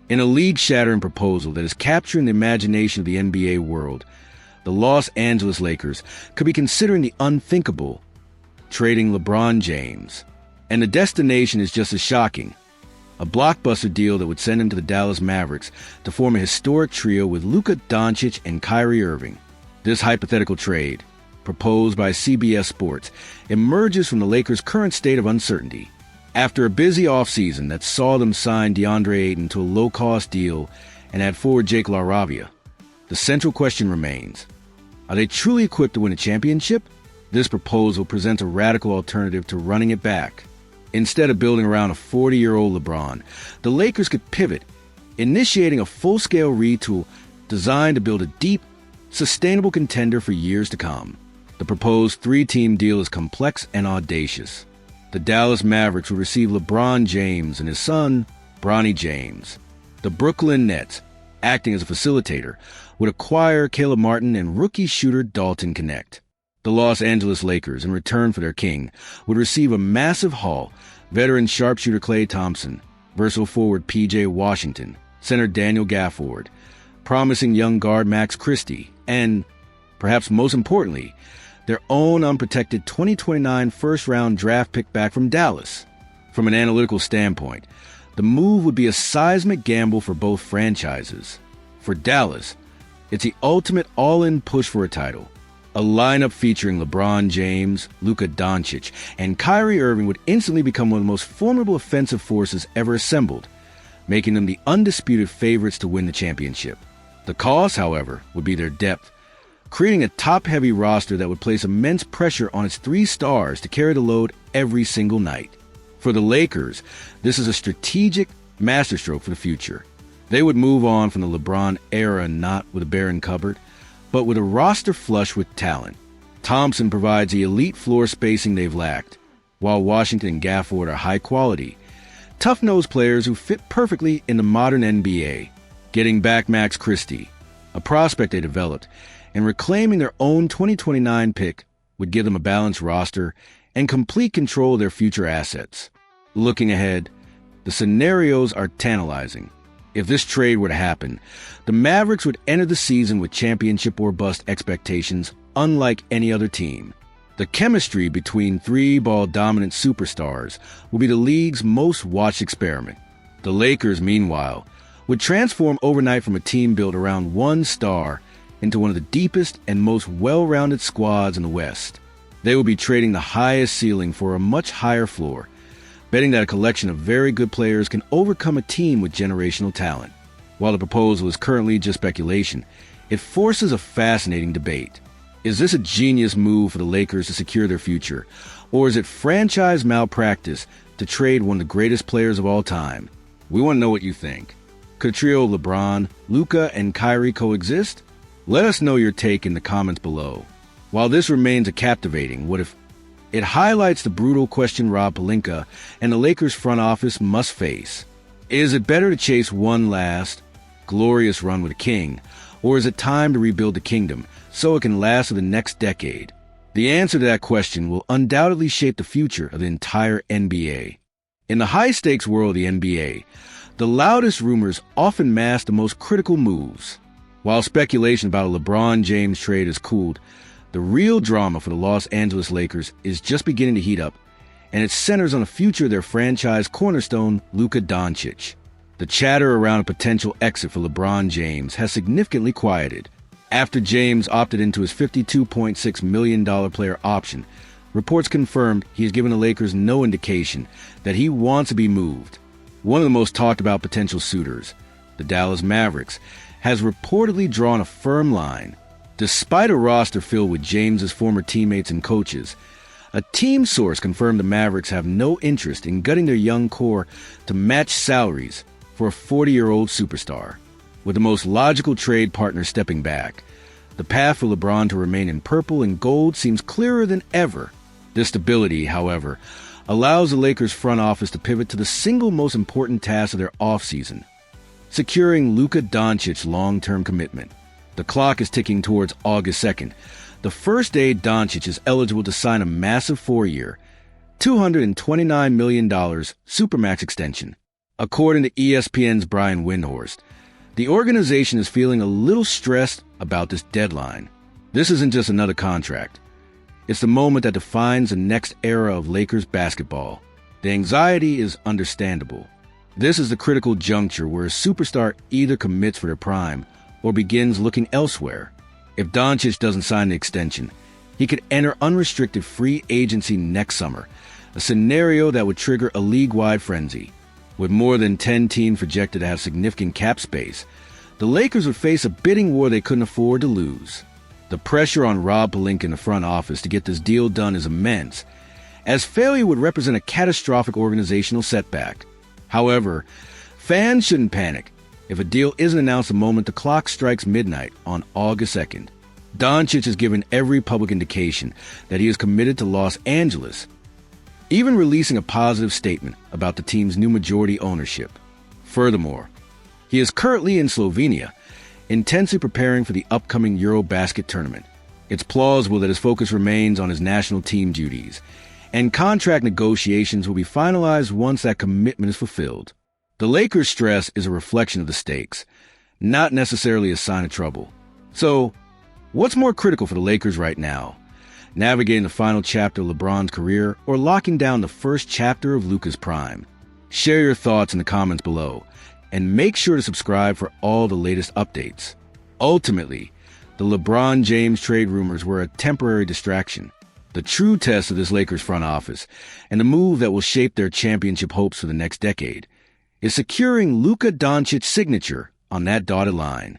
In a league-shattering proposal that is capturing the imagination of the NBA world, the Los Angeles Lakers could be considering the unthinkable, trading LeBron James. And the destination is just as shocking. A blockbuster deal that would send him to the Dallas Mavericks to form a historic trio with Luka Doncic and Kyrie Irving. This hypothetical trade, proposed by CBS Sports, emerges from the Lakers' current state of uncertainty. After a busy offseason that saw them sign DeAndre Ayton to a low-cost deal and add forward Jake LaRavia, the central question remains, are they truly equipped to win a championship? This proposal presents a radical alternative to running it back. Instead of building around a 40-year-old LeBron, the Lakers could pivot, initiating a full-scale retool designed to build a deep, sustainable contender for years to come. The proposed three-team deal is complex and audacious. The Dallas Mavericks would receive LeBron James and his son, Bronny James. The Brooklyn Nets, acting as a facilitator, would acquire Caleb Martin and rookie shooter Dalton Connect. The Los Angeles Lakers, in return for their king, would receive a massive haul: veteran sharpshooter Klay Thompson, versatile forward P.J. Washington, center Daniel Gafford, promising young guard Max Christie, and, perhaps most importantly, their own unprotected 2029 first-round draft pick back from Dallas. From an analytical standpoint, the move would be a seismic gamble for both franchises. For Dallas, it's the ultimate all-in push for a title. A lineup featuring LeBron James, Luka Doncic, and Kyrie Irving would instantly become one of the most formidable offensive forces ever assembled, making them the undisputed favorites to win the championship. The cost, however, would be their depth, creating a top-heavy roster that would place immense pressure on its three stars to carry the load every single night. For the Lakers, this is a strategic masterstroke for the future. They would move on from the LeBron era not with a barren cupboard, but with a roster flush with talent. Thompson provides the elite floor spacing they've lacked, while Washington and Gafford are high-quality, tough-nosed players who fit perfectly in the modern NBA. Getting back Max Christie, a prospect they developed, and reclaiming their own 2029 pick would give them a balanced roster and complete control of their future assets. Looking ahead, the scenarios are tantalizing. If this trade were to happen, the Mavericks would enter the season with championship or bust expectations unlike any other team. The chemistry between three-ball dominant superstars will be the league's most watched experiment. The Lakers, meanwhile, would transform overnight from a team built around one star into one of the deepest and most well-rounded squads in the West. They will be trading the highest ceiling for a much higher floor, betting that a collection of very good players can overcome a team with generational talent. While the proposal is currently just speculation, it forces a fascinating debate. Is this a genius move for the Lakers to secure their future, or is it franchise malpractice to trade one of the greatest players of all time? We want to know what you think. Could a trio of LeBron, Luka, and Kyrie coexist? Let us know your take in the comments below. While this remains a captivating what if, it highlights the brutal question Rob Pelinka and the Lakers front office must face. Is it better to chase one last, glorious run with a king, or is it time to rebuild the kingdom so it can last for the next decade? The answer to that question will undoubtedly shape the future of the entire NBA. In the high-stakes world of the NBA, the loudest rumors often mask the most critical moves. While speculation about a LeBron James trade has cooled, the real drama for the Los Angeles Lakers is just beginning to heat up, and it centers on the future of their franchise cornerstone, Luka Doncic. The chatter around a potential exit for LeBron James has significantly quieted. After James opted into his $52.6 million player option, reports confirmed he has given the Lakers no indication that he wants to be moved. One of the most talked about potential suitors, the Dallas Mavericks, has reportedly drawn a firm line. Despite a roster filled with James's former teammates and coaches, a team source confirmed the Mavericks have no interest in gutting their young core to match salaries for a 40-year-old superstar. With the most logical trade partner stepping back, the path for LeBron to remain in purple and gold seems clearer than ever. This stability, however, allows the Lakers front office to pivot to the single most important task of their offseason: securing Luka Doncic's long-term commitment. The clock is ticking towards August 2nd, the first day Doncic is eligible to sign a massive 4-year, $229 million Supermax extension. According to ESPN's Brian Windhorst, the organization is feeling a little stressed about this deadline. This isn't just another contract. It's the moment that defines the next era of Lakers basketball. The anxiety is understandable. This is the critical juncture where a superstar either commits for their prime or begins looking elsewhere. If Doncic doesn't sign the extension, he could enter unrestricted free agency next summer, a scenario that would trigger a league-wide frenzy. With more than 10 teams projected to have significant cap space, the Lakers would face a bidding war they couldn't afford to lose. The pressure on Rob Pelinka in the front office to get this deal done is immense, as failure would represent a catastrophic organizational setback. However, fans shouldn't panic if a deal isn't announced the moment the clock strikes midnight on August 2nd. Doncic has given every public indication that he is committed to Los Angeles, even releasing a positive statement about the team's new majority ownership. Furthermore, he is currently in Slovenia, intensely preparing for the upcoming Eurobasket tournament. It's plausible that his focus remains on his national team duties, and contract negotiations will be finalized once that commitment is fulfilled. The Lakers' stress is a reflection of the stakes, not necessarily a sign of trouble. So, what's more critical for the Lakers right now? Navigating the final chapter of LeBron's career or locking down the first chapter of Luka's prime? Share your thoughts in the comments below, and make sure to subscribe for all the latest updates. Ultimately, the LeBron James trade rumors were a temporary distraction. The true test of this Lakers front office, and the move that will shape their championship hopes for the next decade, is securing Luka Doncic's signature on that dotted line.